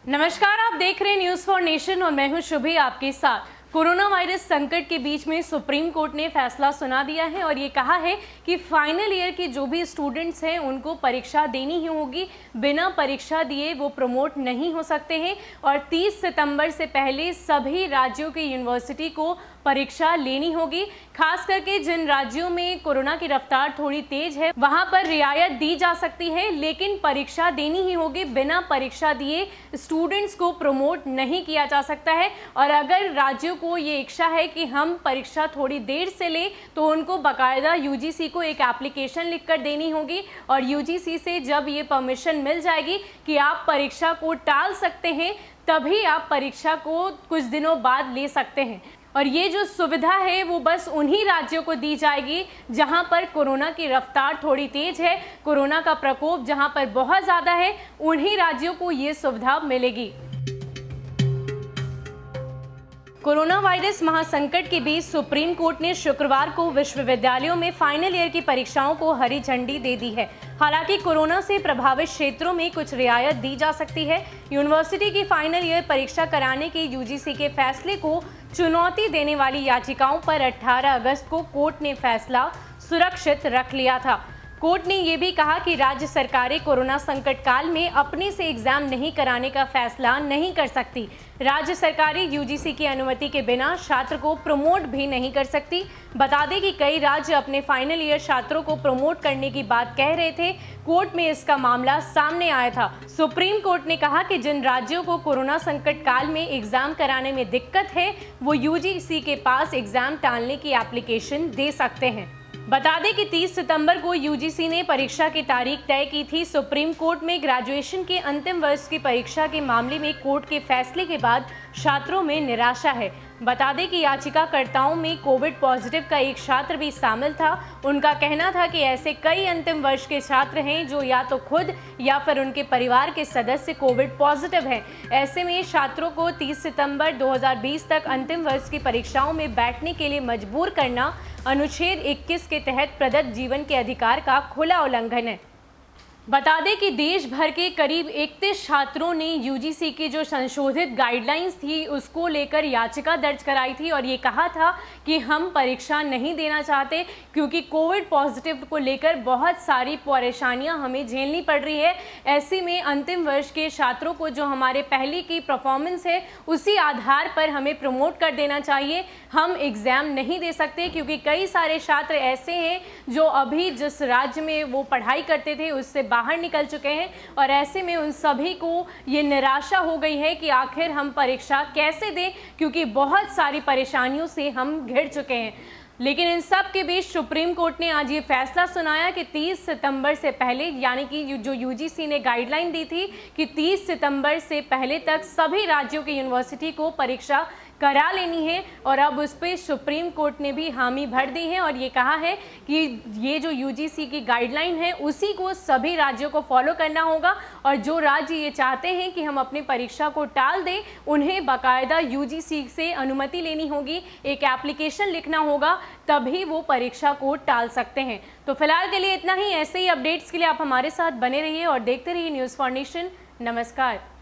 नमस्कार, आप देख रहे हैं न्यूज़ फॉर नेशन और मैं हूं शुभी आपके साथ। कोरोना वायरस संकट के बीच में सुप्रीम कोर्ट ने फैसला सुना दिया है और ये कहा है कि फाइनल ईयर के जो भी स्टूडेंट्स हैं उनको परीक्षा देनी ही होगी। बिना परीक्षा दिए वो प्रमोट नहीं हो सकते हैं और 30 सितंबर से पहले सभी राज्यों की यूनिवर्सिटी को परीक्षा लेनी होगी। खास करके जिन राज्यों में कोरोना की रफ्तार थोड़ी तेज है वहां पर रियायत दी जा सकती है, लेकिन परीक्षा देनी ही होगी। बिना परीक्षा दिए स्टूडेंट्स को प्रमोट नहीं किया जा सकता है और अगर राज्यों को ये इच्छा है कि हम परीक्षा थोड़ी देर से लें तो उनको बाकायदा यूजीसी को एक एप्लीकेशन लिखकर देनी होगी और यूजीसी से जब ये परमिशन मिल जाएगी कि आप परीक्षा को टाल सकते हैं तभी आप परीक्षा को कुछ दिनों बाद ले सकते हैं। और ये जो सुविधा है वो बस उन्हीं राज्यों को दी जाएगी जहां पर कोरोना की रफ्तार थोड़ी तेज है, कोरोना का प्रकोप जहां पर बहुत ज़्यादा है, उन्हीं राज्यों को ये सुविधा मिलेगी। कोरोना वायरस महासंकट के बीच सुप्रीम कोर्ट ने शुक्रवार को विश्वविद्यालयों में फाइनल ईयर की परीक्षाओं को हरी झंडी दे दी है। हालांकि कोरोना से प्रभावित क्षेत्रों में कुछ रियायत दी जा सकती है। यूनिवर्सिटी की फाइनल ईयर परीक्षा कराने के यूजीसी के फैसले को चुनौती देने वाली याचिकाओं पर 18 अगस्त को कोर्ट ने फैसला सुरक्षित रख लिया था। कोर्ट ने यह भी कहा कि राज्य सरकारें कोरोना संकट काल में अपने से एग्जाम नहीं कराने का फैसला नहीं कर सकती। राज्य सरकारें यूजीसी की अनुमति के बिना छात्र को प्रमोट भी नहीं कर सकती। बता दें कि कई राज्य अपने फाइनल ईयर छात्रों को प्रमोट करने की बात कह रहे थे। कोर्ट में इसका मामला सामने आया था। सुप्रीम कोर्ट ने कहा कि जिन राज्यों को कोरोना संकट काल में एग्जाम कराने में दिक्कत है वो यूजीसी के पास एग्जाम टालने की एप्लीकेशन दे सकते हैं। बता दें कि 30 सितंबर को यूजीसी ने परीक्षा की तारीख तय की थी। सुप्रीम कोर्ट में ग्रेजुएशन के अंतिम वर्ष की परीक्षा के मामले में कोर्ट के फैसले के बाद छात्रों में निराशा है। बता दें कि याचिकाकर्ताओं में कोविड पॉजिटिव का एक छात्र भी शामिल था। उनका कहना था कि ऐसे कई अंतिम वर्ष के छात्र हैं जो या तो खुद या फिर उनके परिवार के सदस्य कोविड पॉजिटिव हैं। ऐसे में छात्रों को 30 सितंबर 2020 तक अंतिम वर्ष की परीक्षाओं में बैठने के लिए मजबूर करना अनुच्छेद 21 के तहत प्रदत्त जीवन के अधिकार का खुला उल्लंघन है। बता दें कि देश भर के करीब 31 छात्रों ने यूजीसी की जो संशोधित गाइडलाइंस थी उसको लेकर याचिका दर्ज कराई थी और ये कहा था कि हम परीक्षा नहीं देना चाहते क्योंकि कोविड पॉजिटिव को लेकर बहुत सारी परेशानियां हमें झेलनी पड़ रही है। ऐसे में अंतिम वर्ष के छात्रों को जो हमारे पहले की परफॉर्मेंस है उसी आधार पर हमें प्रमोट कर देना चाहिए। हम एग्ज़ाम नहीं दे सकते क्योंकि कई सारे छात्र ऐसे हैं जो अभी जिस राज्य में वो पढ़ाई करते थे उससे बाहर निकल चुके हैं और ऐसे में उन सभी को ये निराशा हो गई है कि आखिर हम परीक्षा कैसे दें क्योंकि बहुत सारी परेशानियों से हम घिर चुके हैं। लेकिन इन सब के बीच सुप्रीम कोर्ट ने आज ये फैसला सुनाया कि 30 सितंबर से पहले, यानी कि जो यूजीसी ने गाइडलाइन दी थी कि 30 सितंबर से पहले तक सभी राज्यों की यूनिवर्सिटी को परीक्षा करा लेनी है और अब उस पर सुप्रीम कोर्ट ने भी हामी भर दी है और ये कहा है कि ये जो यूजीसी की गाइडलाइन है उसी को सभी राज्यों को फॉलो करना होगा और जो राज्य ये चाहते हैं कि हम अपनी परीक्षा को टाल दें उन्हें बाकायदा यूजीसी से अनुमति लेनी होगी, एक एप्लीकेशन लिखना होगा, तभी वो परीक्षा को टाल सकते हैं। तो फिलहाल के लिए इतना ही। ऐसे ही अपडेट्स के लिए आप हमारे साथ बने रहिए और देखते रहिए न्यूज़ फॉर नेशन। नमस्कार।